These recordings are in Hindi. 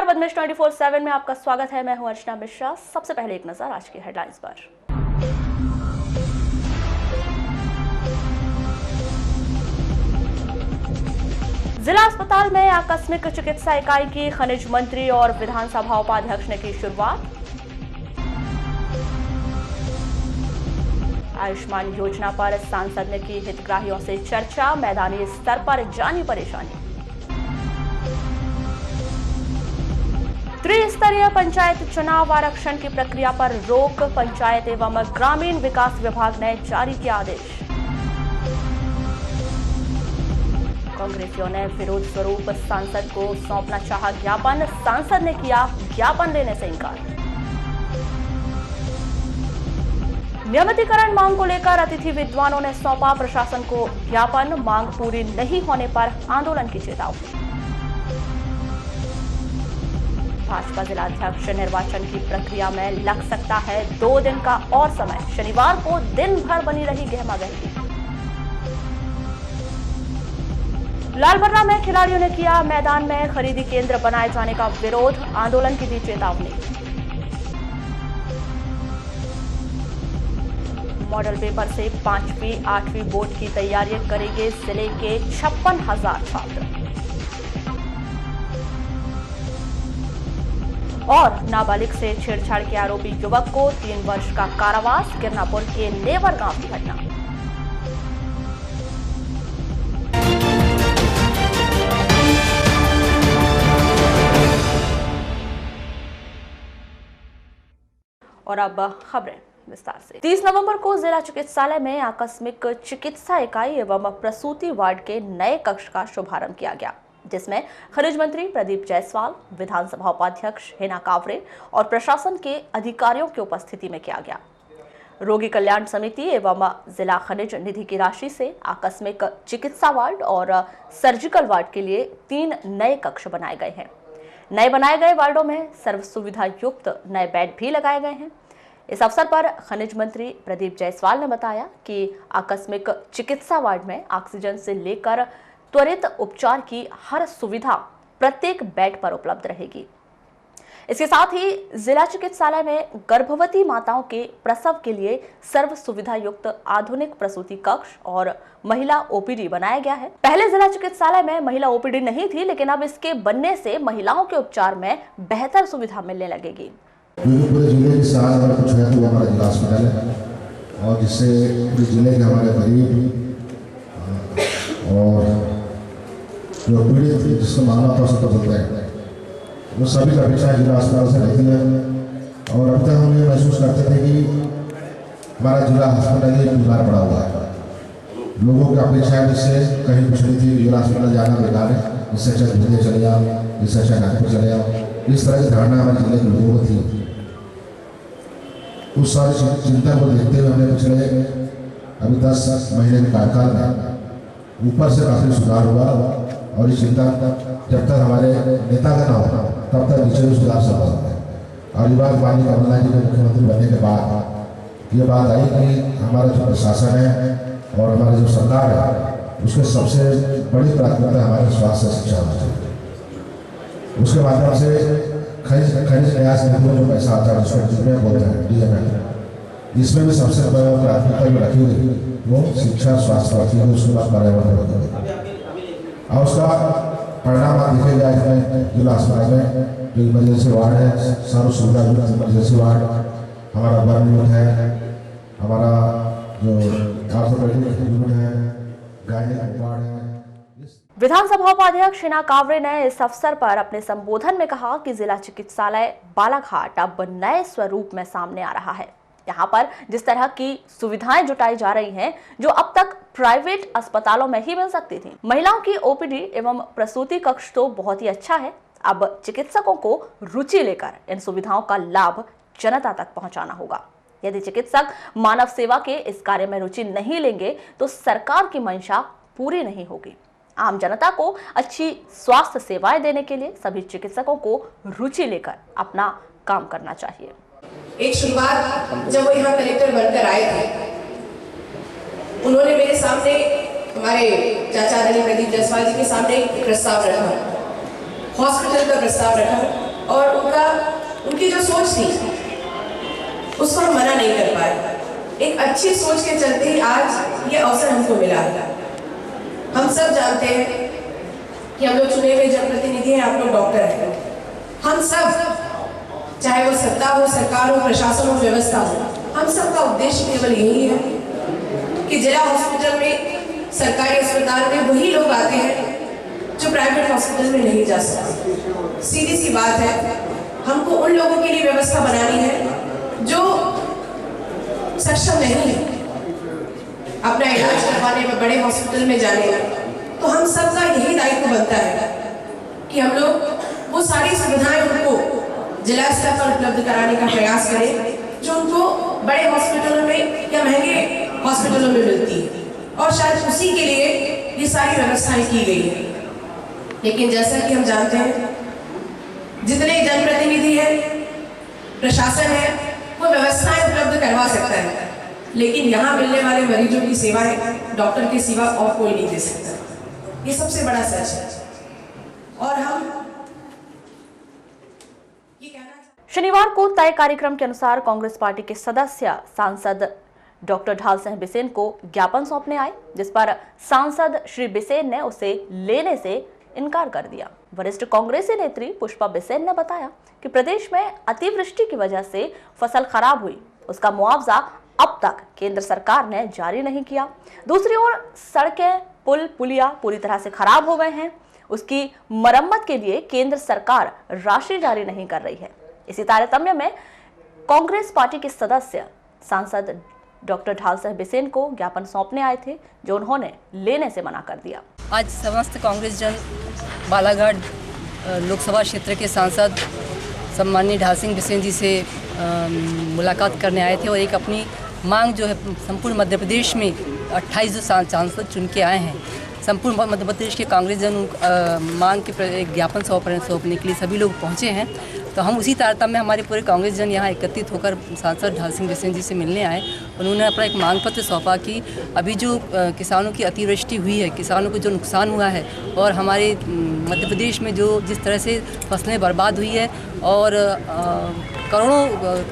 बदमिश 24/7 में आपका स्वागत है। मैं हूं अर्चना मिश्रा। सबसे पहले एक नजर आज की हेडलाइंस पर। जिला अस्पताल में आकस्मिक चिकित्सा इकाई की खनिज मंत्री और विधानसभा उपाध्यक्ष ने की शुरुआत। आयुष्मान योजना पर सांसद ने की हितग्राहियों से चर्चा, मैदानी स्तर पर जानी परेशानी। त्रिस्तरीय पंचायत चुनाव आरक्षण की प्रक्रिया पर रोक, पंचायत एवं ग्रामीण विकास विभाग ने जारी किया आदेश। कांग्रेसियों ने विरोध स्वरूप सांसद को सौंपना चाहा ज्ञापन, सांसद ने किया ज्ञापन लेने से इनकार। नियमितीकरण मांग को लेकर अतिथि विद्वानों ने सौंपा प्रशासन को ज्ञापन, मांग पूरी नहीं होने पर आंदोलन की चेतावनी। भाजपा जिलाध्यक्ष निर्वाचन की प्रक्रिया में लग सकता है 2 दिन का और समय, शनिवार को दिन भर बनी रही गहमागहमी। लालबर्रा में खिलाड़ियों ने किया मैदान में खरीदी केंद्र बनाए जाने का विरोध, आंदोलन की दी चेतावनी। मॉडल पेपर से 5वीं 8वीं बोर्ड की तैयारी करेंगे जिले के 56,000 छात्र। और नाबालिग से छेड़छाड़ के आरोपी युवक को 3 वर्ष का कारावास, किरनापुर के नेवर गांव की घटना। और अब खबरें विस्तार से। 30 नवंबर को जिला चिकित्सालय में आकस्मिक चिकित्सा इकाई एवं प्रसूति वार्ड के नए कक्ष का शुभारंभ किया गया, जिसमें खनिज मंत्री प्रदीप जायसवाल, विधानसभा उपाध्यक्ष हिना कावरे और प्रशासन के अधिकारियों की उपस्थिति में किया गया। रोगी कल्याण समिति एवं जिला खनिज निधि की राशि से आकस्मिक चिकित्सा वार्ड और सर्जिकल वार्ड के लिए 3 नए कक्ष बनाए गए हैं। नए बनाए गए वार्डों में सर्व सुविधा युक्त नए बेड भी लगाए गए हैं। इस अवसर पर खनिज मंत्री प्रदीप जायसवाल ने बताया कि आकस्मिक चिकित्सा वार्ड में ऑक्सीजन से लेकर त्वरित उपचार की हर सुविधा प्रत्येक बेड पर उपलब्ध रहेगी। इसके साथ ही जिला चिकित्सालय में गर्भवती माताओं के प्रसव के लिए सर्व सुविधा युक्त आधुनिक प्रसूति कक्ष और महिला ओपीडी बनाया गया है। पहले जिला चिकित्सालय में महिला ओपीडी नहीं थी, लेकिन अब इसके बनने से महिलाओं के उपचार में बेहतर सुविधा मिलने लगेगी। पूरे जिले के साथ अगर कुछ है तो हमारा जिला अस्पताल है, और जिससे पूरे जिले के हमारे गरीब और जो पीड़ित जिसको मानव तौर पर बोलते हैं, वो सभी की अपेक्षाएं जिला अस्पताल से रहती है। और अब तक हम ये महसूस करते थे कि हमारा जिला अस्पताल ये बीमार पड़ा हुआ है। लोगों की अपेक्षाएं जिससे कहीं पिछड़ी थी, जिला अस्पताल जाना बेकार है, इससे अच्छा दिल्ली चले जाओ, इससे अच्छा नागपुर चले जाओ, इस तरह की धारणा हमारे जिले के लोगों को थी। उस सारी चिंता को देखते हुए हमने पिछले अभी 10 महीने के कार्यकाल में ऊपर से काफी सुधार हुआ, और ये चिंता जब तक हमारे नेता का ना होता तब तक नीचे भी सुधार संभव है। और ये बात माननीय कमलनाथ जी के मुख्यमंत्री बनने के बाद ये बात आई कि हमारा जो प्रशासन है और हमारी जो सरकार है, उसके सबसे बड़ी प्राथमिकता हमारे स्वास्थ्य शिक्षा होना चाहिए। उसके माध्यम से खनिज न्यास निधि में जो पैसा आता है, उसको जिसमें बोलते हैं DMF, इसमें भी सबसे प्राथमिकता में रखी गई वो शिक्षा स्वास्थ्य रखी गई, उसके बाद पर्यावरण रखी गई। और उसका परिणाम आप देखेगा इसमें जिला अस्पताल में जो इमरजेंसी वार्ड है, सर्व सुविधा युक्त इमरजेंसी वार्ड, हमारा बर्न यूनिट है, हमारा जो ऑर्थोपेडिक यूनिट है, गायनेक वार्ड है। विधानसभा उपाध्यक्ष हिना कावरे ने इस अवसर पर अपने संबोधन में कहा कि जिला चिकित्सालय बालाघाट अब नए स्वरूप में सामने आ रहा है। यहाँ पर जिस तरह की सुविधाएं जुटाई जा रही हैं, जो अब तक प्राइवेट अस्पतालों में ही मिल सकती थी। महिलाओं की ओपीडी एवं प्रसूति कक्ष तो बहुत ही अच्छा है। अब चिकित्सकों को रुचि लेकर इन सुविधाओं का लाभ जनता तक पहुंचाना होगा। यदि चिकित्सक मानव सेवा के इस कार्य में रुचि नहीं लेंगे तो सरकार की मंशा पूरी नहीं होगी। आम जनता को अच्छी स्वास्थ्य सेवाएं देने के लिए सभी चिकित्सकों को रुचि लेकर अपना काम करना चाहिए। एक शुरुआत जब वो यहाँ कलेक्टर बनकर आए थे, उन्होंने मेरे सामने, हमारे चाचा प्रदीप जायसवाल जी के सामने एक प्रस्ताव रखा, हॉस्पिटल का प्रस्ताव रखा और उनकी जो सोच थी उसको हम मना नहीं कर पाए। एक अच्छी सोच के चलते ही आज ये अवसर हमको मिला। हम सब जानते हैं कि हम लोग चुने हुए जनप्रतिनिधि हैं, आप लोग डॉक्टर हैं। हम सब, चाहे वो सत्ता हो, सरकार हो, प्रशासन हो, व्यवस्था हो, हम सबका उद्देश्य केवल यही है कि जिला हॉस्पिटल में, सरकारी अस्पताल में वही लोग आते हैं जो प्राइवेट हॉस्पिटल में नहीं जा सकते। सीधी सी बात है, हमको उन लोगों के लिए व्यवस्था बनानी है जो सक्षम नहीं है अपना इलाज करवाने में, बड़े हॉस्पिटल में जाने में। तो हम सबका यही दायित्व बनता है कि हम लोग वो सारी सुविधाएं उनको जिला स्तर पर उपलब्ध कराने का प्रयास करें जो उनको बड़े हॉस्पिटलों में या महंगे हॉस्पिटलों में मिलती है, और शायद उसी के लिए ये सारी व्यवस्थाएं की गई है। लेकिन जैसा कि हम जानते हैं, जितने जनप्रतिनिधि हैं, प्रशासन है, वो व्यवस्थाएं उपलब्ध करवा सकता है, लेकिन यहाँ मिलने वाले मरीजों की सेवाएं डॉक्टर के सिवा और कोई नहीं दे सकता। ये सबसे बड़ा सच है। और हम ये कहना, शनिवार को तय कार्यक्रम के अनुसार कांग्रेस पार्टी के सदस्य सांसद डॉक्टर ढाल सिंह बिसेन को ज्ञापन सौंपने आए, जिस पर सांसद श्री बिसेन ने उसे लेने से इनकार कर दिया। वरिष्ठ कांग्रेसी नेत्री पुष्पा बिसेन ने बताया कि प्रदेश में अतिवृष्टि की वजह से फसल खराब हुई, उसका मुआवजा अब तक केंद्र सरकार ने जारी नहीं किया। दूसरी ओर सड़कें, पुल, पुलिया पूरी तरह से खराब हो गए हैं, उसकी मरम्मत के लिए केंद्र सरकार राशि जारी नहीं कर रही है। इसी तारतम्य में कांग्रेस पार्टी के सदस्य सांसद डॉक्टर ढाल सिंह बिसेन को ज्ञापन सौंपने आए थे, जो उन्होंने लेने से मना कर दिया। आज समस्त कांग्रेस जन बालाघाट लोकसभा क्षेत्र के सांसद सम्माननीय ढाल सिंह बिसेन जी से मुलाकात करने आए थे और एक अपनी मांग जो है संपूर्ण मध्य प्रदेश में 28 जो सांसद चुन के आए हैं, संपूर्ण मध्य प्रदेश के कांग्रेस जन मांग के एक ज्ञापन सौंपने के लिए सभी लोग पहुंचे हैं। तो हम उसी तारतम्य में हमारे पूरे कांग्रेस जन यहाँ एकत्रित होकर सांसद ढाल सिंह बिसेन जी से मिलने आए। उन्होंने अपना एक मांग पत्र सौंपा कि अभी जो किसानों की अतिवृष्टि हुई है, किसानों को जो नुकसान हुआ है और हमारे मध्य प्रदेश में जो जिस तरह से फसलें बर्बाद हुई है और करोड़ों,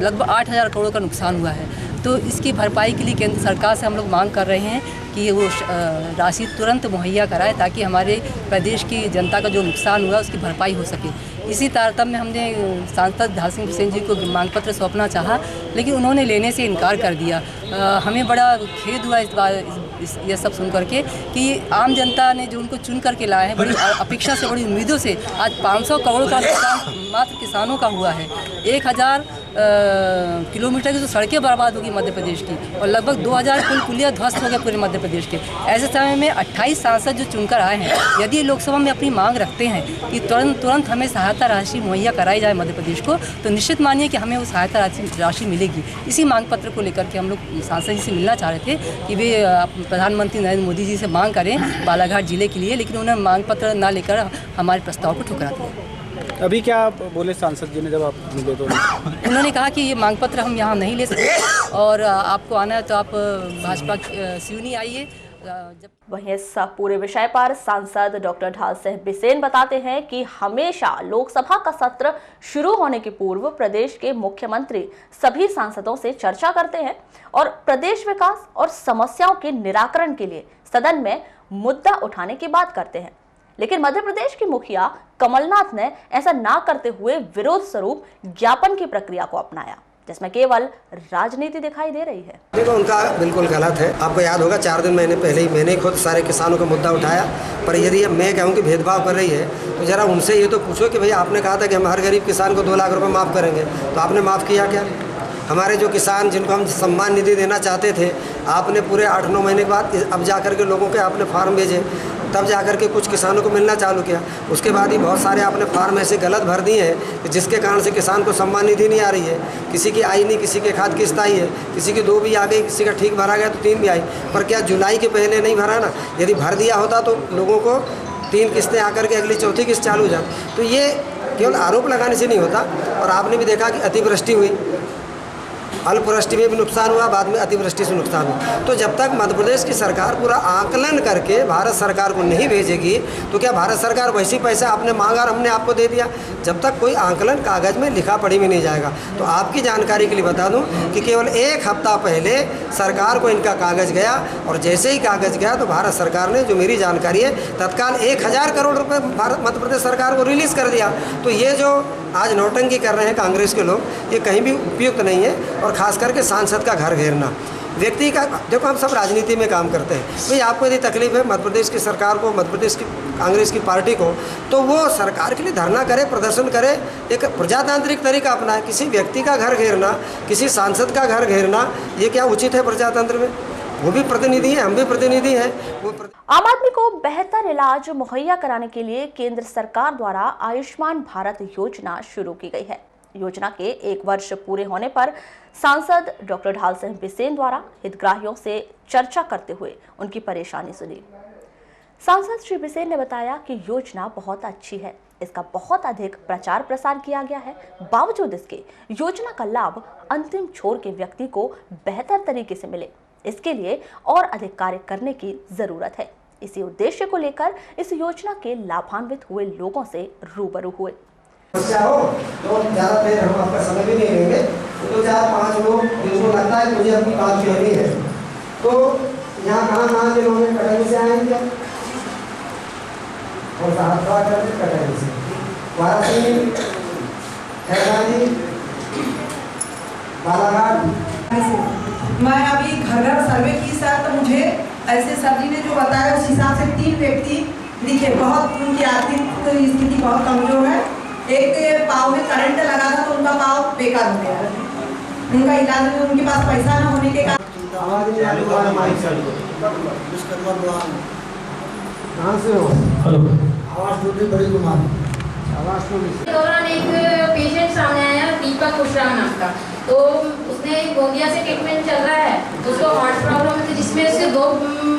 लगभग 8,000 करोड़ का नुकसान हुआ है, तो इसकी भरपाई के लिए केंद्र सरकार से हम लोग मांग कर रहे हैं कि वो राशि तुरंत मुहैया कराए ताकि हमारे प्रदेश की जनता का जो नुकसान हुआ उसकी भरपाई हो सके। इसी तारतम्य में हमने सांसद ढाल सिंह बिसेन जी को मांग पत्र सौंपना चाहा, लेकिन उन्होंने लेने से इनकार कर दिया। हमें बड़ा खेद हुआ इस बार यह सब सुन करके कि आम जनता ने जो उनको चुन करके लाए हैं, बड़ी अपेक्षा से, बड़ी उम्मीदों से आज 500 करोड़ का नुकसान मात्र किसानों का हुआ है। 1000 किलोमीटर की जो सड़कें बर्बाद होगी मध्य प्रदेश की और लगभग 2000 पुल पुलिया ध्वस्त हो गए पूरे मध्य प्रदेश के। ऐसे समय में 28 सांसद जो चुनकर आए हैं, यदि लोकसभा में अपनी मांग रखते हैं कि तुरंत हमें सहायता राशि मुहैया कराई जाए मध्य प्रदेश को, तो निश्चित मानिए कि हमें वो सहायता राशि मिलेगी। इसी मांग पत्र को लेकर के हम लोग सांसद जी से मिलना चाह रहे थे कि वे प्रधानमंत्री नरेंद्र मोदी जी से मांग करें बालाघाट जिले के लिए, लेकिन उन्होंने मांग पत्र ना लेकर हमारे प्रस्ताव को ठुकरा दिया। अभी क्या बोले सांसद जी ने जब आप मिले तो? उन्होंने कहा कि ये मांग पत्र हम यहाँ नहीं ले सकते और आपको आना है तो आप भाजपा सिवनी आइए। वहीं इस पूरे विषय पर सांसद डॉक्टर ढाल सिंह बिसेन बताते हैं कि हमेशा लोकसभा का सत्र शुरू होने के पूर्व प्रदेश के मुख्यमंत्री सभी सांसदों से चर्चा करते हैं और प्रदेश विकास और समस्याओं के निराकरण के लिए सदन में मुद्दा उठाने की बात करते हैं। लेकिन मध्य प्रदेश की मुखिया कमलनाथ ने ऐसा ना करते हुए विरोध स्वरूप ज्ञापन की प्रक्रिया को अपनाया, जिसमें केवल राजनीति दिखाई दे रही है। देखो, उनका बिल्कुल गलत है। आपको याद होगा 4 महीने पहले ही मैंने खुद सारे किसानों का मुद्दा उठाया, पर यदि मैं कहूँ कि भेदभाव कर रही है तो जरा उनसे ये तो पूछो कि भाई आपने कहा था कि हम हर गरीब किसान को 2 लाख रुपये माफ़ करेंगे, तो आपने माफ़ किया क्या? हमारे जो किसान जिनको हम सम्मान निधि देना चाहते थे, आपने पूरे 8-9 महीने के बाद अब जा कर के लोगों के आपने फार्म भेजे, तब जा कर के कुछ किसानों को मिलना चालू किया। उसके बाद ही बहुत सारे आपने फार्म ऐसे गलत भर दिए हैं कि जिसके कारण से किसान को सम्मान निधि नहीं आ रही है। किसी की आई नहीं, किसी के खाद किस्त आई है, किसी की 2 भी आ गई, किसी का ठीक भरा गया तो 3 भी आई। पर क्या जुलाई के पहले नहीं भरा ना? यदि भर दिया होता तो लोगों को 3 किस्तें आकर के अगली चौथी किस्त चालू हो जाती। तो ये केवल आरोप लगाने से नहीं होता। और आपने भी देखा कि अतिवृष्टि हुई, अल्पवृष्टि में भी नुकसान हुआ, बाद में अतिवृष्टि से नुकसान हुआ। तो जब तक मध्य प्रदेश की सरकार पूरा आकलन करके भारत सरकार को नहीं भेजेगी तो क्या भारत सरकार वैसी पैसा आपने मांगा और हमने आपको दे दिया? जब तक कोई आकलन कागज़ में लिखा पढ़ी में नहीं जाएगा। तो आपकी जानकारी के लिए बता दूं कि केवल 1 हफ्ता पहले सरकार को इनका कागज़ गया और जैसे ही कागज़ गया तो भारत सरकार ने, जो मेरी जानकारी है, तत्काल 1000 करोड़ रुपये मध्य प्रदेश सरकार को रिलीज़ कर दिया। तो ये जो आज नौटंकी कर रहे हैं कांग्रेस के लोग, ये कहीं भी उपयुक्त नहीं है। और ख़ास करके सांसद का घर घेरना, व्यक्ति का, देखो हम सब राजनीति में काम करते हैं भाई, आपको यदि तकलीफ है मध्य प्रदेश की सरकार को, मध्य प्रदेश की कांग्रेस की पार्टी को, तो वो सरकार के लिए धरना करे, प्रदर्शन करे, एक प्रजातांत्रिक तरीका अपनाए। किसी व्यक्ति का घर घेरना, किसी सांसद का घर घेरना, ये क्या उचित है प्रजातंत्र में? वो भी प्रतिनिधि है, हम भी प्रतिनिधि हैं। आम आदमी को बेहतर इलाज मुहैया कराने के लिए केंद्र सरकार द्वारा आयुष्मान भारत योजना शुरू की गई है। योजना के 1 वर्ष पूरे होने पर सांसद डॉक्टर ढाल सिंह बिसेन द्वारा हितग्राहियों से चर्चा करते हुए उनकी परेशानी सुनी। सांसद श्री बिसेन ने बताया कि योजना बहुत अच्छी है, इसका बहुत अधिक प्रचार प्रसार किया गया है, बावजूद इसके योजना का लाभ अंतिम छोर के व्यक्ति को बेहतर तरीके से मिले, इसके लिए और अधिक कार्य करने की जरूरत है। इसी उद्देश्य को लेकर इस योजना के लाभान्वित हुए लोगों से रूबरू हुए। समस्या हो तो ज़्यादा देर हम आपका समय भी नहीं लेंगे, तो 4-5 लोग जिनको लगता है मुझे अपनी बात कहनी है, तो यहाँ कहाँ के लोग कटनी से आएंगे और साहबा करके कटनी से वाराणसी, खैरानी, बालाघाट। मैं अभी घर सर्वे की सर, तो मुझे ऐसे सर जी ने जो बताया उस हिसाब से 3 व्यक्ति दिखे, बहुत उनकी आर्थिक स्थिति बहुत कमजोर है। एक पाँव में करंट लगा था तो उनका पाँव बेकार हो गया, उनका इलाज में उनके पास पैसा न होने के कारण। कहाँ से हो? आवाज़ टूटी बड़ी बीमारी। दौरान एक पेशेंट सामने आया, दीपक कुशवाहा नाम का, तो उसने गोंदिया से ट्रीटमेंट चल रहा है, उसको हार्ट प्रॉब्लम है जिसमें उसके 2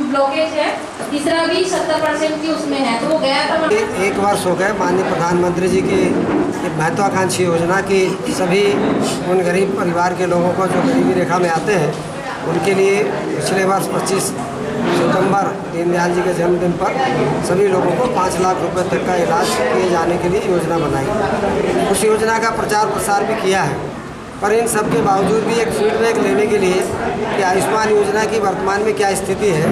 ब्लॉकेज है, तीसरा भी 70% की उसमें है, तो वो गया था। 1 वर्ष हो गए माननीय प्रधानमंत्री जी की महत्वाकांक्षी योजना की सभी उन गरीब परिवार के लोगों को जो गरीबी रेखा में आते हैं, उनके लिए पिछले वर्ष 25 सितंबर दीनदयाल जी के जन्मदिन पर सभी लोगों को 5 लाख रुपए तक का इलाज किए जाने के लिए योजना बनाई। उस योजना का प्रचार प्रसार भी किया है, पर इन सब के बावजूद भी एक फीडबैक लेने के लिए कि आयुष्मान योजना की वर्तमान में क्या स्थिति है,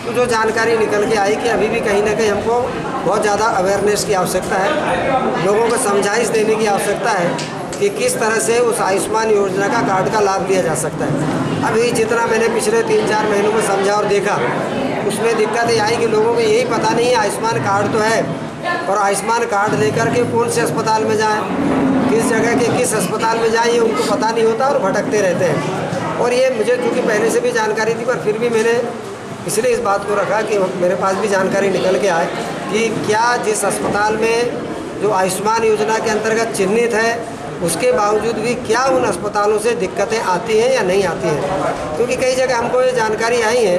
तो जो जानकारी निकल के आई कि अभी भी कहीं ना कहीं हमको बहुत ज़्यादा अवेयरनेस की आवश्यकता है, लोगों को समझाइश देने की आवश्यकता है कि किस तरह से उस आयुष्मान योजना का कार्ड का लाभ लिया जा सकता है। अभी जितना मैंने पिछले 3-4 महीनों में समझा और देखा, उसमें दिक्कत ये आई कि लोगों को यही पता नहीं है आयुष्मान कार्ड तो है, और आयुष्मान कार्ड लेकर के कौन से अस्पताल में जाएं, किस जगह के किस अस्पताल में जाएं, ये उनको पता नहीं होता और भटकते रहते हैं। और ये मुझे क्योंकि पहले से भी जानकारी थी, पर फिर भी मैंने इसलिए इस बात को रखा कि मेरे पास भी जानकारी निकल के आए कि क्या जिस अस्पताल में जो आयुष्मान योजना के अंतर्गत चिन्हित है, उसके बावजूद भी क्या उन अस्पतालों से दिक्कतें आती हैं या नहीं आती हैं। क्योंकि कई जगह हमको ये जानकारी आई है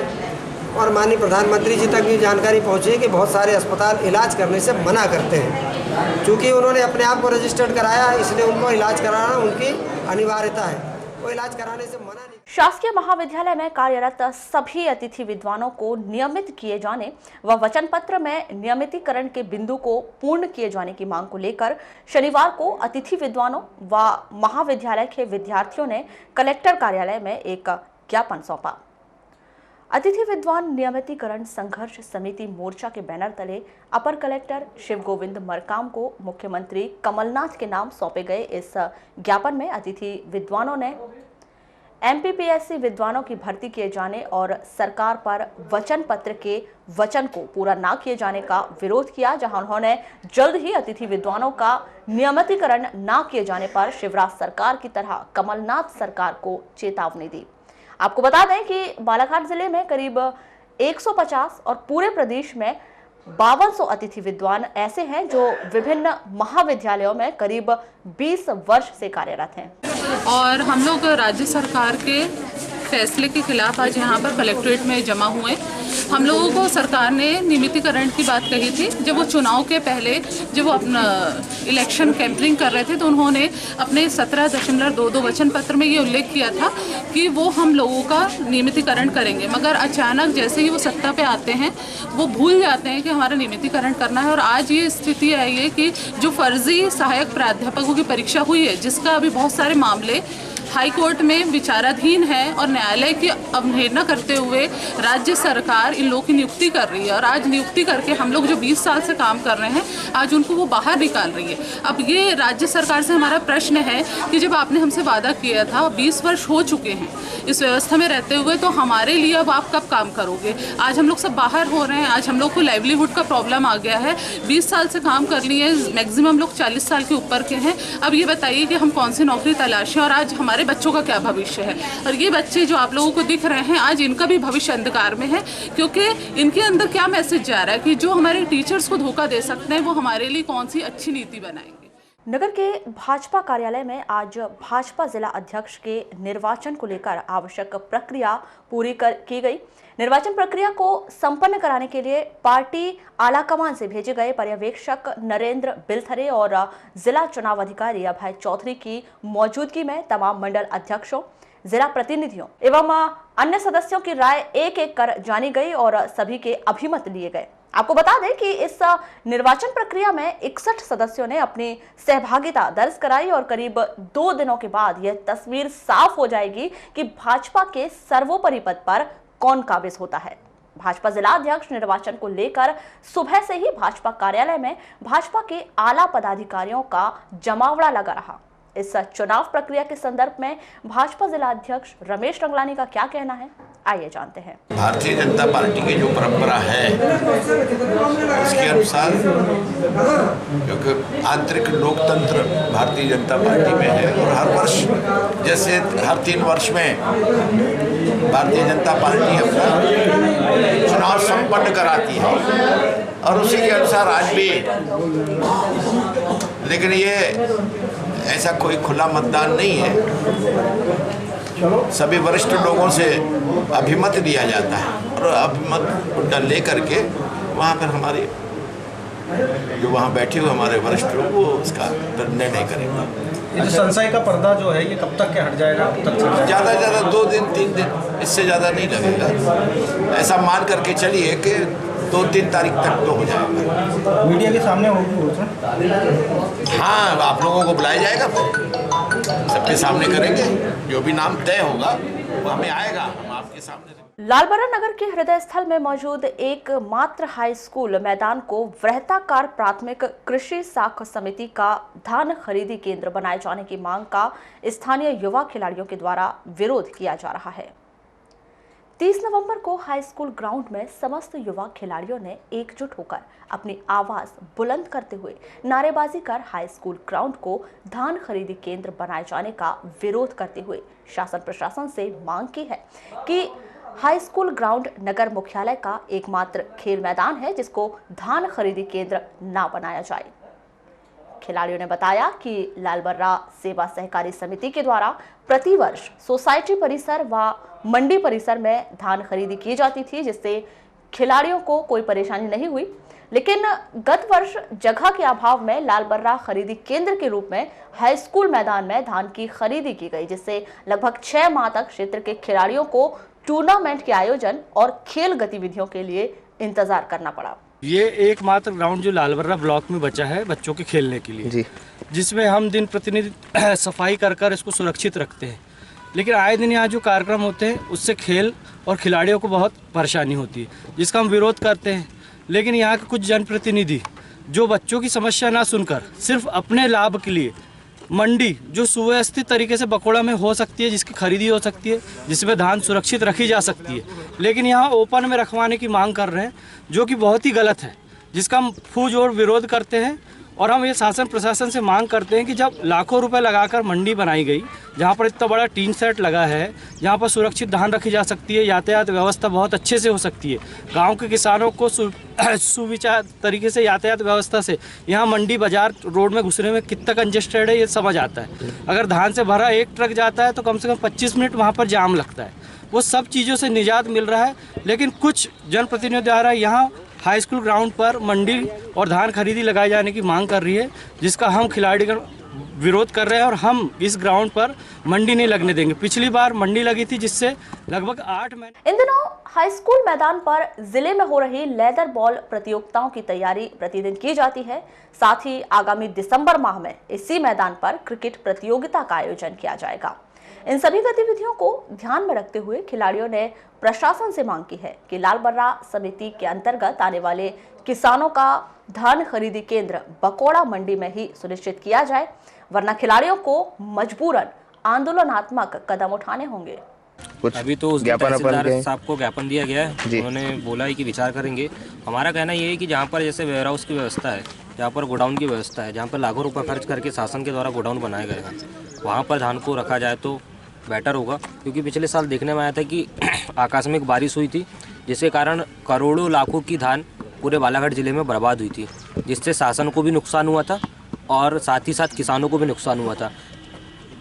और माननीय प्रधानमंत्री जी तक भी जानकारी पहुंची है कि बहुत सारे अस्पताल इलाज करने से मना करते हैं। चूँकि उन्होंने अपने आप को रजिस्टर्ड कराया है, इसलिए उनको इलाज कराना उनकी अनिवार्यता है, वो इलाज कराने से मना नहीं। शासकीय महाविद्यालय में कार्यरत सभी अतिथि विद्वानों को नियमित किए जाने व वचन पत्र में नियमितीकरण के बिंदु को पूर्ण किए जाने की मांग को लेकर शनिवार को अतिथि विद्वानों व महाविद्यालय के विद्यार्थियों ने कलेक्टर कार्यालय में एक ज्ञापन सौंपा। अतिथि विद्वान नियमितीकरण संघर्ष समिति मोर्चा के बैनर तले अपर कलेक्टर शिव गोविंद मरकाम को मुख्यमंत्री कमलनाथ के नाम सौंपे गए इस ज्ञापन में अतिथि विद्वानों ने एमपीपीएससी विद्वानों की भर्ती किए जाने और सरकार पर वचन पत्र के वचन को पूरा न किए जाने का विरोध किया, जहां उन्होंने जल्द ही अतिथि विद्वानों का नियमितीकरण न किए जाने पर शिवराज सरकार की तरह कमलनाथ सरकार को चेतावनी दी। आपको बता दें कि बालाघाट जिले में करीब 150 और पूरे प्रदेश में 5200 अतिथि विद्वान ऐसे हैं जो विभिन्न महाविद्यालयों में करीब 20 वर्ष से कार्यरत हैं। और हम लोग राज्य सरकार के फैसले के खिलाफ आज यहाँ पर कलेक्ट्रेट में जमा हुए। हम लोगों को सरकार ने नियमितीकरण की बात कही थी। जब वो चुनाव के पहले जब वो अपना इलेक्शन कैंपेनिंग कर रहे थे तो उन्होंने अपने 17.22 वचन पत्र में ये उल्लेख किया था कि वो हम लोगों का नियमितीकरण करेंगे, मगर अचानक जैसे ही वो सत्ता पे आते हैं वो भूल जाते हैं कि हमारा नियमितीकरण करना है। और आज ये स्थिति आई है कि जो फर्जी सहायक प्राध्यापकों की परीक्षा हुई है, जिसका अभी बहुत सारे मामले हाई कोर्ट में विचाराधीन है और न्यायालय की अवहेलना करते हुए राज्य सरकार इन लोगों की नियुक्ति कर रही है। और आज नियुक्ति करके हम लोग जो 20 साल से काम कर रहे हैं, आज उनको वो बाहर निकाल रही है। अब ये राज्य सरकार से हमारा प्रश्न है कि जब आपने हमसे वादा किया था, 20 वर्ष हो चुके हैं इस व्यवस्था में रहते हुए, तो हमारे लिए अब आप कब काम करोगे? आज हम लोग सब बाहर हो रहे हैं, आज हम लोग को लाइवलीहुड का प्रॉब्लम आ गया है। 20 साल से काम कर लिए, मैक्सिमम लोग 40 साल के ऊपर के हैं। अब ये बताइए कि हम कौन सी नौकरी तलाशें और आज हमारे बच्चों का क्या भविष्य है? और ये बच्चे जो आप लोगों को दिख रहे हैं, आज इनका भी भविष्य अंधकार में है, क्योंकि इनके अंदर क्या मैसेज जा रहा है कि जो हमारे टीचर्स को धोखा दे सकते हैं वो हमारे लिए कौन सी अच्छी नीति बनाएंगे। नगर के भाजपा कार्यालय में आज भाजपा जिला अध्यक्ष के निर्वाचन को लेकर आवश्यक प्रक्रिया पूरी की गई। निर्वाचन प्रक्रिया को संपन्न कराने के लिए पार्टी आलाकमान से भेजे गए पर्यवेक्षक नरेंद्र बिलथरे और जिला चुनाव अधिकारी अभय चौधरी की मौजूदगी में तमाम मंडल अध्यक्षों, जिला प्रतिनिधियों एवं अन्य सदस्यों की राय एक एक कर जानी गई और सभी के अभिमत लिए गए। आपको बता दें कि इस निर्वाचन प्रक्रिया में 61 सदस्यों ने अपनी सहभागिता दर्ज कराई और करीब 2 दिनों के बाद यह तस्वीर साफ हो जाएगी कि भाजपा के सर्वोपरि पद पर कौन काबिज होता है। भाजपा जिला अध्यक्ष निर्वाचन को लेकर सुबह से ही भाजपा कार्यालय में भाजपा के आला पदाधिकारियों का जमावड़ा लगा रहा। इस चुनाव प्रक्रिया के संदर्भ में भाजपा जिला अध्यक्ष रमेश रंगलानी का क्या कहना है, आइए जानते हैं। भारतीय जनता पार्टी की जो परंपरा है उसके अनुसार, क्योंकि आंतरिक लोकतंत्र भारतीय जनता पार्टी में है और हर वर्ष जैसे हर 3 वर्ष में भारतीय जनता पार्टी अपना चुनाव संपन्न कराती है और उसी के अनुसार आज भी, लेकिन ये ऐसा कोई खुला मतदान नहीं है। सभी वरिष्ठ लोगों से अभिमत लिया जाता है और अभिमत ले करके वहाँ पर हमारे जो वहाँ बैठे हुए हमारे वरिष्ठ लोग वो उसका निर्णय करेंगे। ये संशय का पर्दा जो है ये कब तक के हट जाएगा? कब तक ज़्यादा से ज़्यादा 2 दिन 3 दिन, इससे ज़्यादा नहीं लगेगा। ऐसा मान करके चलिए कि 2-3 तारीख तक तो हो जाएगा। मीडिया के सामने होगी? हाँ, आप लोगों को बुलाया जाएगा, सबके सामने करेंगे। जो भी नाम तय होगा वो हमें आएगा, हम आपके सामने। लालबर्रा नगर के हृदय स्थल में मौजूद एकमात्र हाई स्कूल मैदान को वृहताकार प्राथमिक कृषि साख समिति का धान खरीदी केंद्र बनाए जाने की मांग का स्थानीय युवा खिलाड़ियों के द्वारा विरोध किया जा रहा है। 30 नवंबर को हाई स्कूल ग्राउंड में समस्त युवा खिलाड़ियों ने एकजुट होकर अपनी आवाज बुलंद करते हुए नारेबाजी कर हाई स्कूल ग्राउंड को धान खरीदी केंद्र बनाए जाने का विरोध करते हुए शासन प्रशासन से मांग की है कि हाई स्कूल ग्राउंड नगर मुख्यालय का एकमात्र खेल मैदान है जिसको धान खरीदी केंद्र ना बनाया जाए। खिलाड़ियों ने बताया कि लालबर्रा सेवा सहकारी समिति के द्वारा प्रतिवर्ष सोसाइटी परिसर व मंडी परिसर में धान खरीदी की जाती थी, जिससे खिलाड़ियों को कोई परेशानी नहीं हुई। लेकिन गत वर्ष जगह के अभाव में लालबर्रा खरीदी केंद्र के रूप में हाई स्कूल मैदान में धान की खरीदी की गई, जिससे लगभग 6 माह तक क्षेत्र के खिलाड़ियों को टूर्नामेंट के आयोजन और खेल गतिविधियों के लिए इंतजार करना पड़ा। ये एकमात्र ग्राउंड जो लालबर्रा ब्लॉक में बचा है बच्चों के खेलने के लिए जी, जिसमें हम दिन प्रतिदिन सफाई कर इसको सुरक्षित रखते हैं। लेकिन आए दिन यहाँ जो कार्यक्रम होते हैं उससे खेल और खिलाड़ियों को बहुत परेशानी होती है, जिसका हम विरोध करते हैं। लेकिन यहाँ के कुछ जनप्रतिनिधि जो बच्चों की समस्या ना सुनकर सिर्फ अपने लाभ के लिए मंडी जो सुव्यवस्थित तरीके से बकोड़ा में हो सकती है, जिसकी खरीदी हो सकती है, जिसमें धान सुरक्षित रखी जा सकती है, लेकिन यहाँ ओपन में रखवाने की मांग कर रहे हैं, जो कि बहुत ही गलत है, जिसका हम फूजोड़ विरोध करते हैं। और हम ये शासन प्रशासन से मांग करते हैं कि जब लाखों रुपए लगाकर मंडी बनाई गई, जहाँ पर इतना बड़ा टीन सेट लगा है, जहाँ पर सुरक्षित धान रखी जा सकती है, यातायात व्यवस्था बहुत अच्छे से हो सकती है, गांव के किसानों को सुविचार तरीके से यातायात व्यवस्था से यहाँ मंडी बाजार रोड में घुसने में कितना कंजेस्टेड है ये समझ आता है। अगर धान से भरा एक ट्रक जाता है तो कम से कम 25 मिनट वहाँ पर जाम लगता है। वो सब चीज़ों से निजात मिल रहा है। लेकिन कुछ जनप्रतिनिधियों द्वारा यहाँ हाई स्कूल ग्राउंड पर मंडी और धान खरीदी लगाए जाने की मांग कर रही है, जिसका हम खिलाड़ीगण विरोध कर रहे हैं और हम इस ग्राउंड पर मंडी नहीं लगने देंगे। पिछली बार मंडी लगी थी, जिससे लगभग 8 महीने। इन दिनों हाई स्कूल मैदान पर जिले में हो रही लेदर बॉल प्रतियोगिताओं की तैयारी प्रतिदिन की जाती है। साथ ही आगामी दिसंबर माह में इसी मैदान पर क्रिकेट प्रतियोगिता का आयोजन किया जाएगा। इन सभी गतिविधियों को ध्यान में रखते हुए खिलाड़ियों ने प्रशासन से मांग की है कि लालबर्रा समिति के अंतर्गत आने वाले किसानों का धान खरीदी केंद्र बकोड़ा मंडी में ही सुनिश्चित किया जाए, वरना खिलाड़ियों को मजबूरन आंदोलनात्मक कदम उठाने होंगे। अभी तो उस तहसीलदार साहब को ज्ञापन दिया गया है, उन्होंने बोला है कि विचार करेंगे। हमारा कहना ये है कि जहाँ पर जैसे वेयर हाउस की व्यवस्था है, जहाँ पर गोडाउन की व्यवस्था है, जहाँ पर लाखों रुपये खर्च करके शासन के द्वारा गोडाउन बनाए गए हैं, वहाँ पर धान को रखा जाए तो बेटर होगा। क्योंकि पिछले साल देखने में आया था कि आकस्मिक बारिश हुई थी, जिसके कारण करोड़ों लाखों की धान पूरे बालाघाट जिले में बर्बाद हुई थी, जिससे शासन को भी नुकसान हुआ था और साथ ही साथ किसानों को भी नुकसान हुआ था।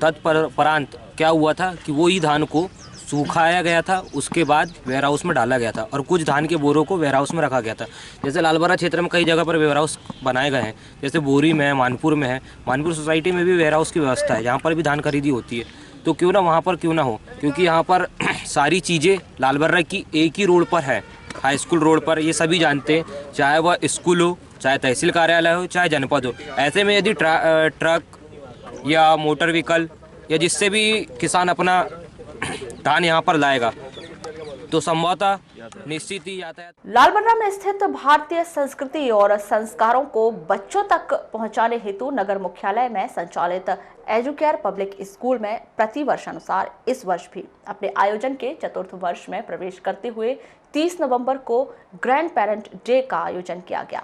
तत्परांत क्या हुआ था कि वो ही धान को सुखाया गया था, उसके बाद वेयर हाउस में डाला गया था और कुछ धान के बोरों को वेयर हाउस में रखा गया था। जैसे लालबर्रा क्षेत्र में कई जगह पर वेयर हाउस बनाए गए हैं, जैसे बोरी में है, मानपुर में है। मानपुर सोसाइटी में भी वेयर हाउस की व्यवस्था है, जहाँ पर भी धान खरीदी होती है। तो क्यों ना वहाँ पर क्यों ना हो, क्योंकि यहाँ पर सारी चीज़ें लालबर्रा की एक ही रोड पर है, हाई स्कूल रोड पर। ये सभी जानते हैं, चाहे वह स्कूल हो, चाहे तहसील कार्यालय हो, चाहे जनपद हो। ऐसे में यदि ट्रक या मोटर व्हीकल या जिससे भी किसान अपना धान यहाँ पर लाएगा तो संभवतः निश्चित ही यातायात। लालबर्रा में स्थित भारतीय संस्कृति और संस्कारों को बच्चों तक पहुंचाने हेतु नगर मुख्यालय में संचालित एजुकेयर पब्लिक स्कूल में प्रतिवर्ष अनुसार इस वर्ष भी अपने आयोजन के चतुर्थ वर्ष में प्रवेश करते हुए 30 नवंबर को ग्रैंड पेरेंट डे का आयोजन किया गया।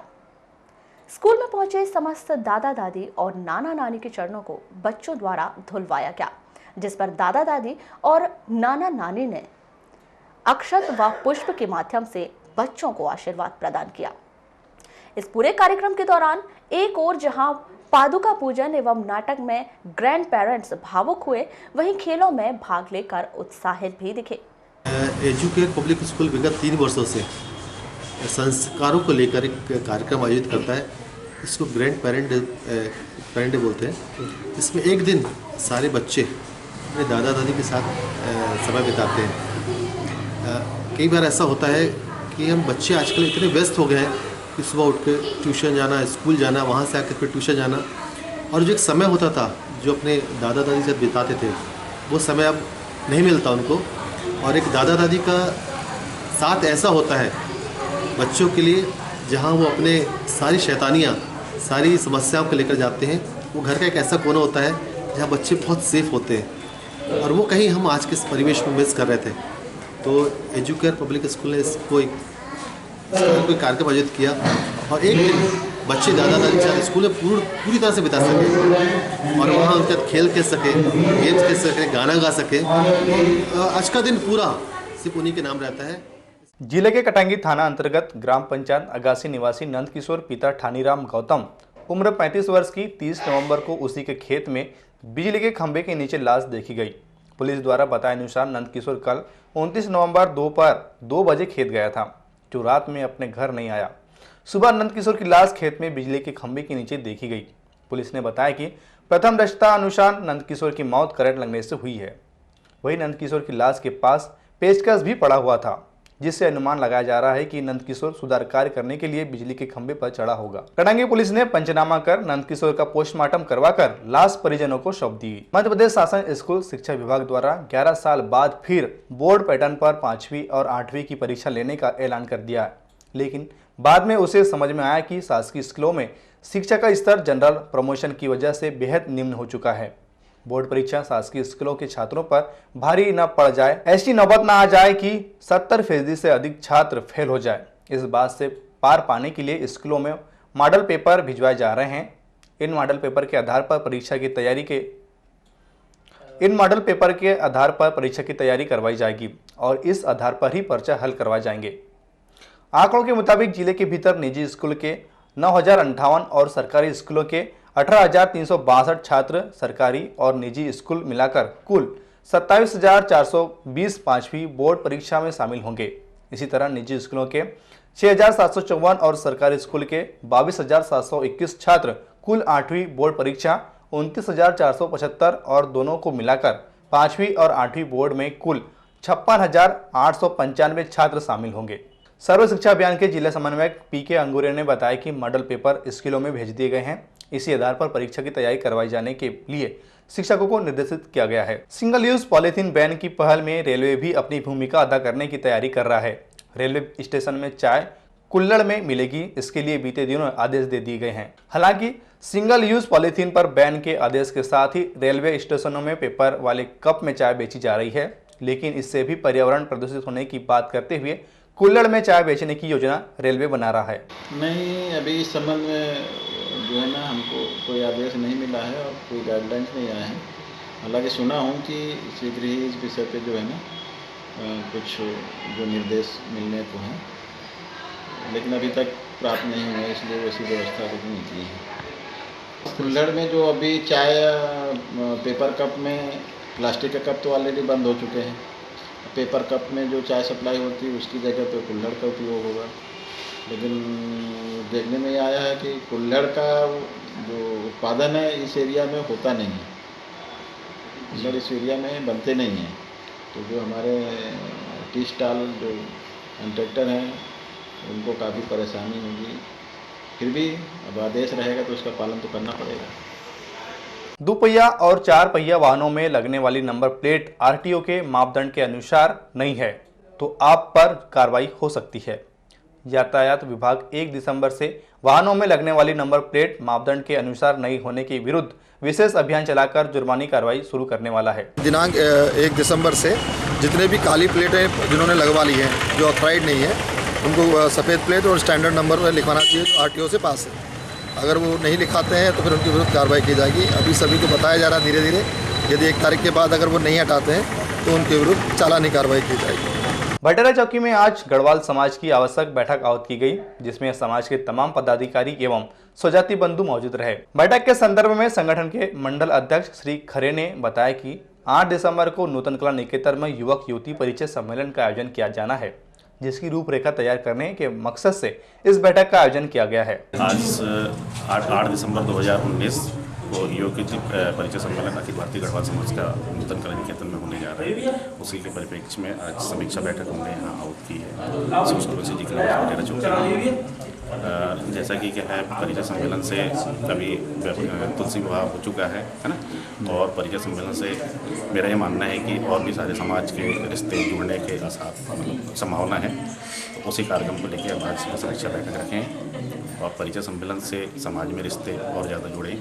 स्कूल में पहुंचे समस्त दादा दादी और नाना नानी के चरणों को बच्चों द्वारा धुलवाया गया, जिस पर दादा दादी और नाना नानी ने अक्षत व पुष्प के माध्यम से बच्चों को आशीर्वाद प्रदान किया। इस पूरे कार्यक्रम के दौरान एक ओर जहां पादुका पूजन एवं नाटक में ग्रैंड पेरेंट्स भावुक हुए, वहीं खेलों में भाग लेकर उत्साहित भी दिखे। एजुकेयर पब्लिक स्कूल विगत 3 वर्षों से संस्कारों को लेकर एक कार्यक्रम आयोजित करता है। इसको ग्रैंड पेरेंट डे बोलते हैं। इसमें एक दिन सारे बच्चे अपने दादा दादी के साथ समय बिताते हैं। कई बार ऐसा होता है कि हम बच्चे आजकल इतने व्यस्त हो गए हैं कि सुबह उठ के ट्यूशन जाना, स्कूल जाना, वहाँ से आकर फिर ट्यूशन जाना, और जो एक समय होता था जो अपने दादा दादी से बिताते थे, वो समय अब नहीं मिलता उनको। और एक दादा दादी का साथ ऐसा होता है बच्चों के लिए, जहाँ वो अपने सारी शैतानियाँ, सारी समस्याओं को लेकर जाते हैं। वो घर का एक ऐसा कोना होता है जहाँ बच्चे बहुत सेफ होते हैं, और वो कहीं हम आज के इस परिवेश में मिस कर रहे थे। तो एजुकेयर पब्लिक स्कूल ने इसको एक कोई कार्यक्रम आयोजित किया, और एक दिन बच्चे दादा दादी के साथ स्कूल में पूरी तरह से बिता सके और वहाँ उनके साथ खेल सके, गेम्स खेल सके, गाना गा सके। आज का दिन पूरा सिर्फ उन्हीं के नाम रहता है। जिले के कटंगी थाना अंतर्गत ग्राम पंचायत अगासी निवासी नंद किशोर पिता ठानीराम गौतम उम्र 35 वर्ष की 30 नवंबर को उसी के खेत में बिजली के खंभे के नीचे लाश देखी गई। पुलिस द्वारा बताए अनुसार नंद किशोर कल 29 नवंबर दोपहर 2 बजे खेत गया था, जो रात में अपने घर नहीं आया। सुबह नंद किशोर की लाश खेत में बिजली के खंभे के नीचे देखी गई। पुलिस ने बताया कि प्रथम दृष्टया अनुसार नंद किशोर की मौत करंट लगने से हुई है। वही नंद किशोर की लाश के पास पेचकस भी पड़ा हुआ था, जिससे अनुमान लगाया जा रहा है कि नंद किशोर सुधार कार्य करने के लिए बिजली के खंभे पर चढ़ा होगा। कटंगी पुलिस ने पंचनामा कर नंद किशोर का पोस्टमार्टम करवाकर लाश परिजनों को सौंप दी। मध्य प्रदेश शासन स्कूल शिक्षा विभाग द्वारा 11 साल बाद फिर बोर्ड पैटर्न पर 5वीं और 8वीं की परीक्षा लेने का ऐलान कर दिया, लेकिन बाद में उसे समझ में आया कि शासकीय स्कूलों में शिक्षा का स्तर जनरल प्रमोशन की वजह से बेहद निम्न हो चुका है। बोर्ड परीक्षा शासकीय स्कूलों के छात्रों पर भारी न पड़ जाए, ऐसी नौबत न आ जाए कि 70% से अधिक छात्र फेल हो जाए। इस बात से पार पाने के लिए स्कूलों में मॉडल पेपर भिजवाए जा रहे हैं। इन मॉडल पेपर के आधार पर परीक्षा की तैयारी करवाई जाएगी और इस आधार पर ही पर्चा हल करवाए जाएंगे। आंकड़ों के मुताबिक जिले के भीतर निजी स्कूल के 9,058 और सरकारी स्कूलों के 18,362 छात्र, सरकारी और निजी स्कूल मिलाकर कुल 27,420 पांचवी बोर्ड परीक्षा में शामिल होंगे। इसी तरह निजी स्कूलों के 6,754 और सरकारी स्कूल के 22,721 छात्र कुल 8वीं बोर्ड परीक्षा 29,475 और दोनों को मिलाकर 5वीं और 8वीं बोर्ड में कुल 56,895 छात्र शामिल होंगे। सर्व शिक्षा अभियान के जिला समन्वयक पीके अंगूरे ने बताया कि मॉडल पेपर स्कूलों में भेज दिए गए हैं। इसी आधार पर परीक्षा की तैयारी करवाई जाने के लिए शिक्षकों को निर्देशित किया गया है। सिंगल यूज पॉलीथीन बैन की पहल में रेलवे भी अपनी भूमिका अदा करने की तैयारी कर रहा है। रेलवे स्टेशन में चाय कुल्हड़ में मिलेगी, इसके लिए बीते दिनों आदेश दे दिए गए हैं। हालांकि सिंगल यूज पॉलीथीन पर बैन के आदेश के साथ ही रेलवे स्टेशनों में पेपर वाले कप में चाय बेची जा रही है, लेकिन इससे भी पर्यावरण प्रदूषित होने की बात करते हुए कुल्हड़ में चाय बेचने की योजना रेलवे बना रहा है। नहीं, अभी इस संबंध में जो है ना हमको कोई आदेश नहीं मिला है और कोई गाइडलाइंस नहीं आया है। हालांकि सुना हूँ कि शीघ्र ही इस विषय पे जो है ना कुछ जो निर्देश मिलने को हैं, लेकिन अभी तक प्राप्त नहीं हुआ, इसलिए वैसी व्यवस्था अभी नहीं की है। कुल्हड़ में जो अभी चाय पेपर कप में, प्लास्टिक के कप तो ऑलरेडी बंद हो चुके हैं। पेपर कप में जो चाय सप्लाई होती है उसकी जगह पे कुल्हड़ का उपयोग होगा। लेकिन देखने में आया है कि कुल्हड़ का जो उत्पादन है इस एरिया में होता नहीं है, कुल्हड़ इस एरिया में बनते नहीं हैं। तो जो हमारे टी स्टॉल जो कॉन्ट्रैक्टर हैं उनको काफ़ी परेशानी होगी। फिर भी अब आदेश रहेगा तो उसका पालन तो करना पड़ेगा। दुपहिया और 4 पहिया वाहनों में लगने वाली नंबर प्लेट आरटीओ के मापदंड के अनुसार नहीं है तो आप पर कार्रवाई हो सकती है। यातायात विभाग 1 दिसंबर से वाहनों में लगने वाली नंबर प्लेट मापदंड के अनुसार नहीं होने के विरुद्ध विशेष अभियान चलाकर जुर्मानी कार्रवाई शुरू करने वाला है। दिनांक 1 दिसंबर से जितने भी काली प्लेटें जिन्होंने लगवा ली हैं, जो ऑथराइज नहीं है, उनको सफ़ेद प्लेट और स्टैंडर्ड नंबर लिखवाना चाहिए जो आरटीओ से पास है। अगर वो नहीं लिखाते हैं तो फिर उनके विरुद्ध कार्रवाई की जाएगी। अभी सभी को बताया जा रहा है धीरे धीरे, यदि 1 तारीख के बाद अगर वो नहीं हटाते हैं तो उनके विरुद्ध चालानी कार्रवाई की जाएगी। भटेरा चौकी में आज गढ़वाल समाज की आवश्यक बैठक आहूत की गई, जिसमें समाज के तमाम पदाधिकारी एवं स्वजाति बंधु मौजूद रहे। बैठक के संदर्भ में संगठन के मंडल अध्यक्ष श्री खरे ने बताया कि 8 दिसंबर को नूतन कला निकेतन में युवक युवती परिचय सम्मेलन का आयोजन किया जाना है, जिसकी रूपरेखा तैयार करने के मकसद से इस बैठक का आयोजन किया गया है। आज 8 दिसंबर 2019 को योग परिचय सम्मेलन अखिल भारतीय गढ़वाल समाज का नूतन कला निकेतन में होने जा रहा है। उसी के परिप्रेक्ष्य में आज समीक्षा बैठक हमने यहाँ आहूत की है सुरक्षित जी के चौकी। जैसा कि क्या है, परिचय सम्मेलन से अभी तुलसी विवाह हो चुका है ना, और परिचय सम्मेलन से मेरा ये मानना है कि और भी सारे समाज के रिश्ते जुड़ने के संभावना है। तो उसी कार्यक्रम को लेकर हम आज समीक्षा बैठक रखें और परिचय सम्मेलन से समाज में रिश्ते और ज़्यादा जुड़े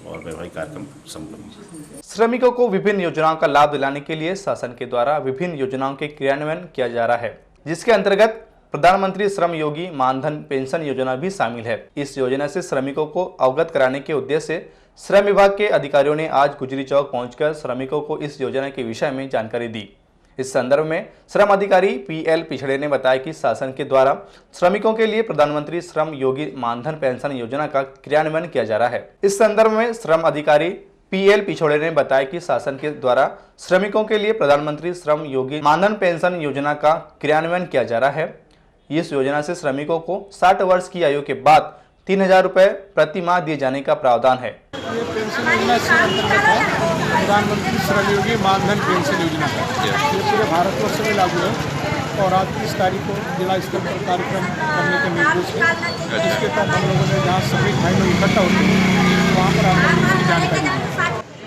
और वैवाहिक कार्यक्रम संपन्न। श्रमिकों को विभिन्न योजनाओं का लाभ दिलाने के लिए शासन के द्वारा विभिन्न योजनाओं के क्रियान्वयन किया जा रहा है, जिसके अंतर्गत प्रधानमंत्री श्रम योगी मानधन पेंशन योजना भी शामिल है। इस योजना से श्रमिकों को अवगत कराने के उद्देश्य से श्रम विभाग के अधिकारियों ने आज गुजरी चौक पहुंचकर श्रमिकों को इस योजना के विषय में जानकारी दी। इस संदर्भ में श्रम अधिकारी पीएल पिछड़े ने बताया कि शासन के द्वारा श्रमिकों के लिए प्रधानमंत्री श्रम योगी मानधन पेंशन योजना का क्रियान्वयन किया जा रहा है। इस संदर्भ में श्रम अधिकारी पीएल पिछोड़े ने बताया कि शासन के द्वारा श्रमिकों के लिए प्रधानमंत्री श्रम योगी मानधन पेंशन योजना का क्रियान्वयन किया जा रहा है। इस योजना से श्रमिकों को 60 वर्ष की आयु के बाद 3,000 रुपए प्रति माह दिए जाने का प्रावधान है। ये पेंशन योजना से अंतर्गत है प्रधानमंत्री श्रम योगी मानधन पेंशन योजना है। ये पूरे भारतवर्ष में लागू है और आज 30 तारीख को जिला स्तर पर कार्यक्रम करने के निर्देश है, जिसके तहत हम लोगों ने जहाँ सभी भाई लोग इकट्ठा होते हैं वहाँ पर आप लोगों की जानकारी दी।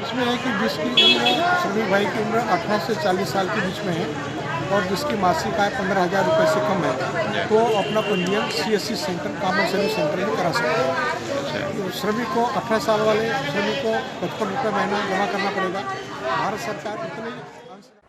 इसमें है कि जिसकी उम्र सभी भाई की उम्र 18 से 40 साल के बीच में है और जिसकी मासिक आय 15,000 रुपये से कम है तो अपना पंजीयन CSC centre common service centre में करा सकते हैं। तो श्रमिक को 18 साल वाले श्रमिक को 55 रुपये महीना जमा करना पड़ेगा। भारत सरकार इतने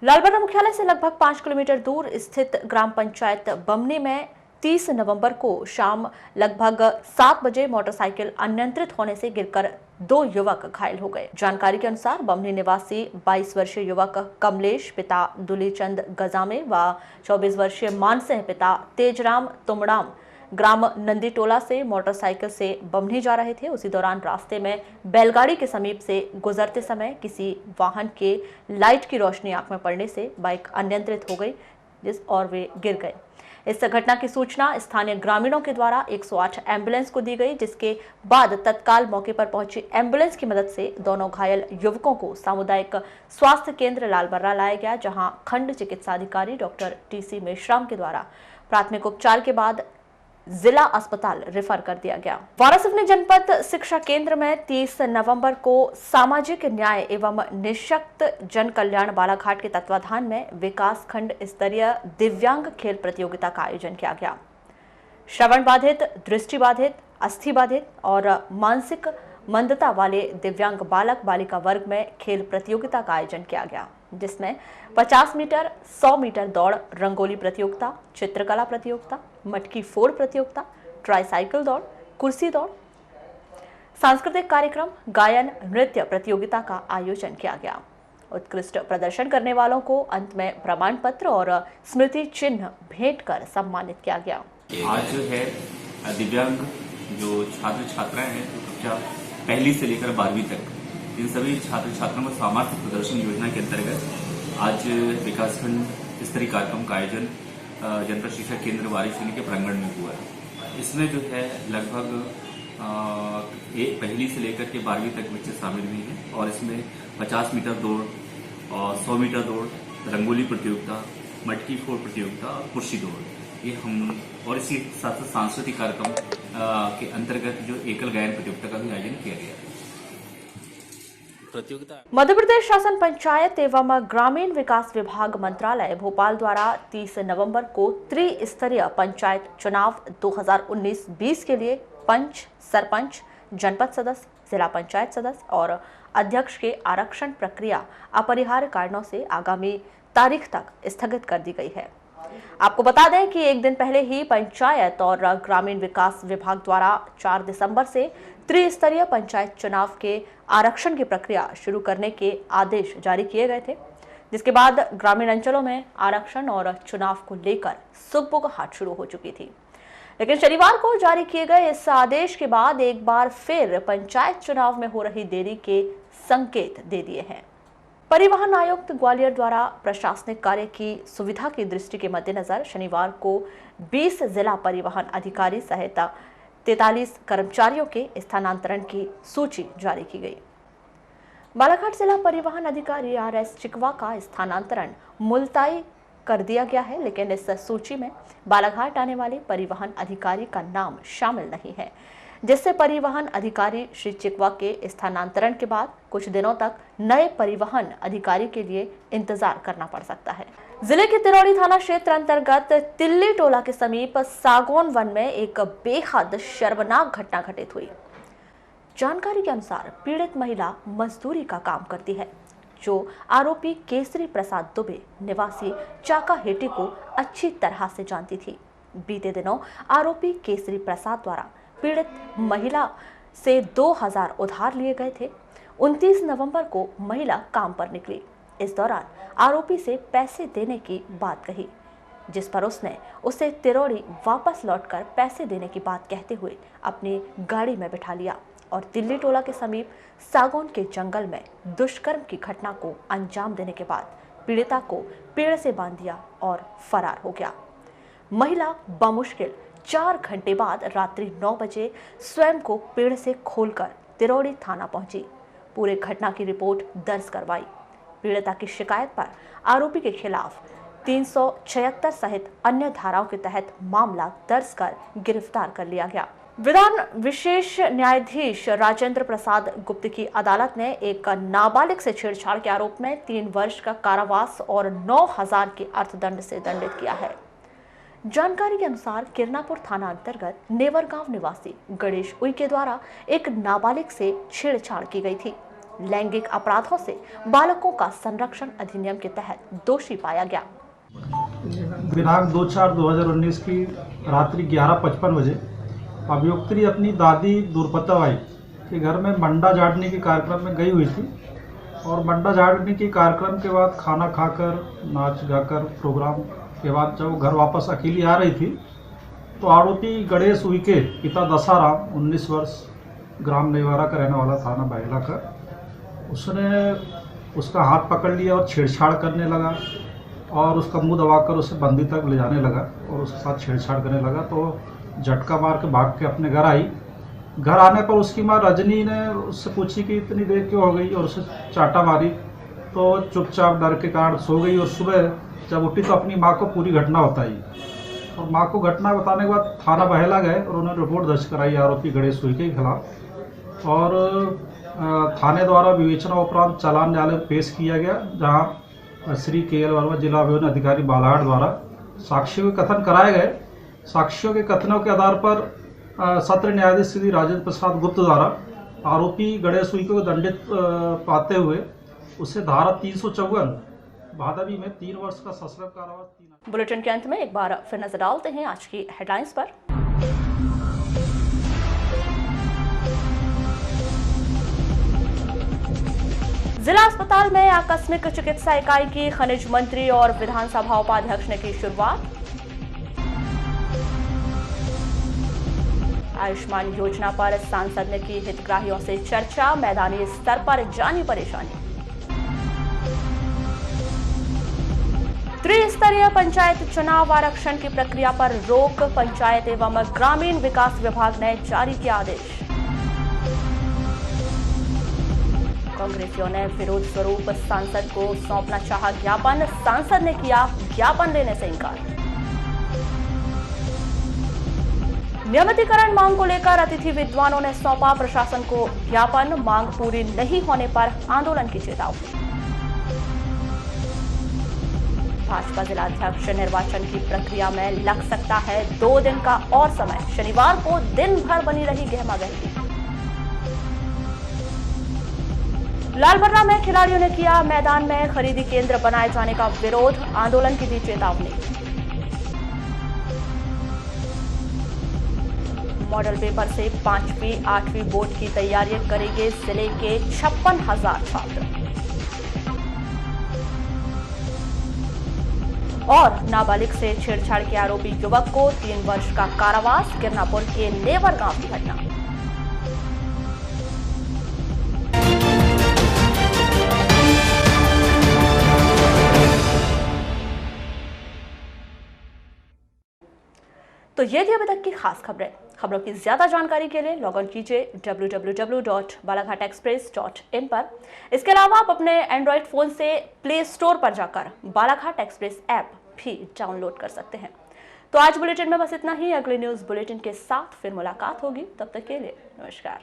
लालबर्रा मुख्यालय से लगभग 5 किलोमीटर दूर स्थित ग्राम पंचायत बमनी में 30 नवंबर को शाम लगभग 7 बजे मोटरसाइकिल अनियंत्रित होने से गिरकर 2 युवक घायल हो गए। जानकारी के अनुसार बमनी निवासी 22 वर्षीय युवक कमलेश पिता दुलीचंद गजामे व 24 वर्षीय मानसिंह पिता तेजराम तुमड़ाम ग्राम नंदीटोला से मोटरसाइकिल से बमनी जा रहे थे। उसी दौरान रास्ते में बैलगाड़ी के समीप से गुजरते समय किसी वाहन के लाइट की रोशनी आंख में पड़ने से बाइक अनियंत्रित हो गई और वे गिर गए। इस घटना की सूचना स्थानीय ग्रामीणों के द्वारा 108 एम्बुलेंस को दी गई, जिसके बाद तत्काल मौके पर पहुंची एम्बुलेंस की मदद से दोनों घायल युवकों को सामुदायिक स्वास्थ्य केंद्र लालबर्रा लाया गया, जहां खंड चिकित्सा अधिकारी डॉक्टर टी.सी. मेश्राम के द्वारा प्राथमिक उपचार के बाद जिला अस्पताल रेफर कर दिया गया। वारासिवनी जनपद शिक्षा केंद्र में 30 नवंबर को सामाजिक न्याय एवं निःशक्त जन कल्याण बालाघाट के तत्वाधान में विकास खंड स्तरीय दिव्यांग खेल प्रतियोगिता का आयोजन किया गया। श्रवण बाधित, दृष्टि बाधित, अस्थि बाधित और मानसिक मंदता वाले दिव्यांग बालक बालिका वर्ग में खेल प्रतियोगिता का आयोजन किया गया, जिसमें 50 मीटर, 100 मीटर दौड़, रंगोली प्रतियोगिता, चित्रकला प्रतियोगिता, मटकी फोड़ प्रतियोगिता, ट्राईसाइकिल दौड़, कुर्सी दौड़, सांस्कृतिक कार्यक्रम, गायन, नृत्य प्रतियोगिता का आयोजन किया गया। उत्कृष्ट प्रदर्शन करने वालों को अंत में प्रमाण पत्र और स्मृति चिन्ह भेंट कर सम्मानित किया गया। आज जो है दिव्यांग जो छात्र छात्राएं हैं, कक्षा पहली से लेकर 12वीं तक, इन सभी छात्र छात्राओं को सामर्थ्य प्रदर्शन योजना के अंतर्गत आज विकासखंड स्तरीय कार्यक्रम का आयोजन जनपद शिक्षा केंद्र वारासिवनी के प्रांगण में हुआ है। इसमें जो है लगभग पहली से लेकर के 12वीं तक बच्चे शामिल हुए हैं और इसमें 50 मीटर दौड़ और 100 मीटर दौड़, रंगोली प्रतियोगिता, मटकी फोड़ प्रतियोगिता और कुर्सी दौड़, ये हम और इसी साथ सांस्कृतिक कार्यक्रम के अंतर्गत जो एकल गायन प्रतियोगिता का भी आयोजन किया गया है। मध्य प्रदेश शासन पंचायत एवं ग्रामीण विकास विभाग मंत्रालय भोपाल द्वारा 30 नवंबर को त्रिस्तरीय पंचायत चुनाव 2019-20 के लिए पंच, सरपंच, जनपद सदस्य, जिला पंचायत सदस्य और अध्यक्ष के आरक्षण प्रक्रिया अपरिहार्य कारणों से आगामी तारीख तक स्थगित कर दी गई है। आपको बता दें कि एक दिन पहले ही पंचायत और ग्रामीण विकास विभाग द्वारा 4 दिसंबर से त्रिस्तरीय पंचायत चुनाव के आरक्षण की प्रक्रिया शुरू करने के आदेश जारी किए गए थे, जिसके बाद ग्रामीण अंचलों में आरक्षण और चुनाव को लेकर सुगबुगाहट शुरू हो चुकी थी। लेकिन शनिवार को जारी किए गए इस आदेश के बाद एक बार फिर पंचायत चुनाव में हो रही देरी के संकेत दे दिए हैं। परिवहन आयुक्त ग्वालियर द्वारा प्रशासनिक कार्य की सुविधा की दृष्टि के मद्देनजर शनिवार को 20 जिला परिवहन अधिकारी सहित 43 कर्मचारियों के स्थानांतरण की सूची जारी की गई। बालाघाट जिला परिवहन अधिकारी RS चिकवा का स्थानांतरण मुलताई कर दिया गया है, लेकिन इस सूची में बालाघाट आने वाले परिवहन अधिकारी का नाम शामिल नहीं है, जिससे परिवहन अधिकारी श्री चिकवा के स्थानांतरण के बाद कुछ दिनों तक नए परिवहन अधिकारी के लिए इंतजार करना पड़ सकता है। जिले के तिरौड़ी थाना क्षेत्र अंतर्गत तिल्ली टोला के समीप सागौन वन में एक बेहद शर्मनाक घटना घटित हुई। जानकारी के अनुसार पीड़ित महिला मजदूरी का काम करती है, जो आरोपी केसरी प्रसाद दुबे निवासी चाकाहेटी को अच्छी तरह से जानती थी। बीते दिनों आरोपी केसरी प्रसाद द्वारा पीड़ित महिला से 2000 उधार लिए गए थे। 29 नवंबर को महिला काम पर निकली। इस दौरान आरोपी से पैसे देने की बात कही, जिस पर उसने उसे तिरौड़ी वापस लौटकर पैसे देने की बात कहते हुए अपनी गाड़ी में बिठा लिया और दिल्ली टोला के समीप सागौन के जंगल में दुष्कर्म की घटना को अंजाम देने के बाद पीड़िता को पेड़ से बांध दिया और फरार हो गया। महिला बमुश्किल 4 घंटे बाद रात्रि 9 बजे स्वयं को पेड़ से खोलकर तिरौड़ी थाना पहुंची। पूरे घटना की रिपोर्ट दर्ज करवाई। पीड़िता की शिकायत पर आरोपी के खिलाफ 376 सहित अन्य धाराओं के तहत मामला दर्ज कर गिरफ्तार कर लिया गया। विधान विशेष न्यायाधीश राजेंद्र प्रसाद गुप्त की अदालत ने एक नाबालिग से छेड़छाड़ के आरोप में 3 वर्ष का कारावास और 9000 के अर्थदंड से दंडित किया है। जानकारी के अनुसार किरनापुर थाना अंतर्गत नेवरगांव निवासी गणेश उइके द्वारा एक नाबालिग से छेड़छाड़ की गई थी। लैंगिक अपराधों से बालकों का संरक्षण अधिनियम के तहत दोषी पाया गया। दिनांक 2/4/2019 की रात्रि 11:55 बजे अभियुक्त्री अपनी दादी दुर्पताबाई के घर में मंडा झाड़ने के कार्यक्रम में गई हुई थी और मंडा झाड़ने के कार्यक्रम के बाद खाना खाकर नाच गाकर प्रोग्राम के बाद जब घर वापस अकेली आ रही थी तो आरोपी गणेश उइके पिता दसाराम 19 वर्ष ग्राम नेवारा का रहने वाला थाना बहेला का, उसने उसका हाथ पकड़ लिया और छेड़छाड़ करने लगा और उसका मुंह दबाकर उसे बंदी तक ले जाने लगा और उसके साथ छेड़छाड़ करने लगा। तो झटका मार के भाग के अपने घर आई। घर आने पर उसकी माँ रजनी ने उससे पूछी कि इतनी देर क्यों हो गई और उसे चाटा मारी, तो चुपचाप डर के कारण सो गई और सुबह जब उठी तो अपनी माँ को पूरी घटना बताई और माँ को घटना बताने के बाद थाना बहेला गए और उन्होंने रिपोर्ट दर्ज कराई आरोपी गणेश उइके के खिलाफ और थाने द्वारा विवेचना उपरांत चालान न्यायालय में पेश किया गया, जहां श्री KL वर्मा जिला अभियोजन अधिकारी बालाघाट द्वारा साक्षियों के कथन कराए गए। साक्षियों के कथनों के आधार पर सत्र न्यायाधीश श्री राजेंद्र प्रसाद गुप्त द्वारा आरोपी गणेश उइके को दंडित पाते हुए उसे धारा 354 भादवी में 3 वर्ष का सश्रम कारावास। बुलेटिन के अंत में एक बार फिर नजर डालते हैं आज की हेडलाइंस पर। जिला अस्पताल में आकस्मिक चिकित्सा इकाई की खनिज मंत्री और विधानसभा उपाध्यक्ष ने की शुरुआत। आयुष्मान योजना पर सांसद ने की हितग्राहियों से चर्चा, मैदानी स्तर पर जानी परेशानी। त्रिस्तरीय पंचायत चुनाव आरक्षण की प्रक्रिया पर रोक, पंचायत एवं ग्रामीण विकास विभाग ने जारी किया आदेश। कांग्रेसियों ने विरोध स्वरूप सांसद को सौंपना चाहा ज्ञापन, सांसद ने किया ज्ञापन देने से इनकार। नियमितीकरण मांग को लेकर अतिथि विद्वानों ने सौंपा प्रशासन को ज्ञापन, मांग पूरी नहीं होने पर आंदोलन की चेतावनी। भाजपा जिलाध्यक्ष निर्वाचन की प्रक्रिया में लग सकता है 2 दिन का और समय, शनिवार को दिन भर बनी रही गहमागहमी। लालबर्रा में खिलाड़ियों ने किया मैदान में खरीदी केंद्र बनाए जाने का विरोध, आंदोलन की दी चेतावनी। मॉडल पेपर से 5वीं 8वीं बोर्ड की तैयारियां करेंगे जिले के 56,000 छात्र। और नाबालिग से छेड़छाड़ के आरोपी युवक को 3 वर्ष का कारावास, गिरनापुर के नेवर गांव की घटना। तो ये थी अभी तक की खास खबरें। खबरों की ज्यादा जानकारी के लिए लॉग ऑन कीजिए www.balaghateghtexpress.in पर। इसके अलावा आप अपने एंड्रॉइड फोन से प्ले स्टोर पर जाकर बालाघाट एक्सप्रेस ऐप भी डाउनलोड कर सकते हैं। तो आज बुलेटिन में बस इतना ही। अगले न्यूज बुलेटिन के साथ फिर मुलाकात होगी, तब तक के लिए नमस्कार।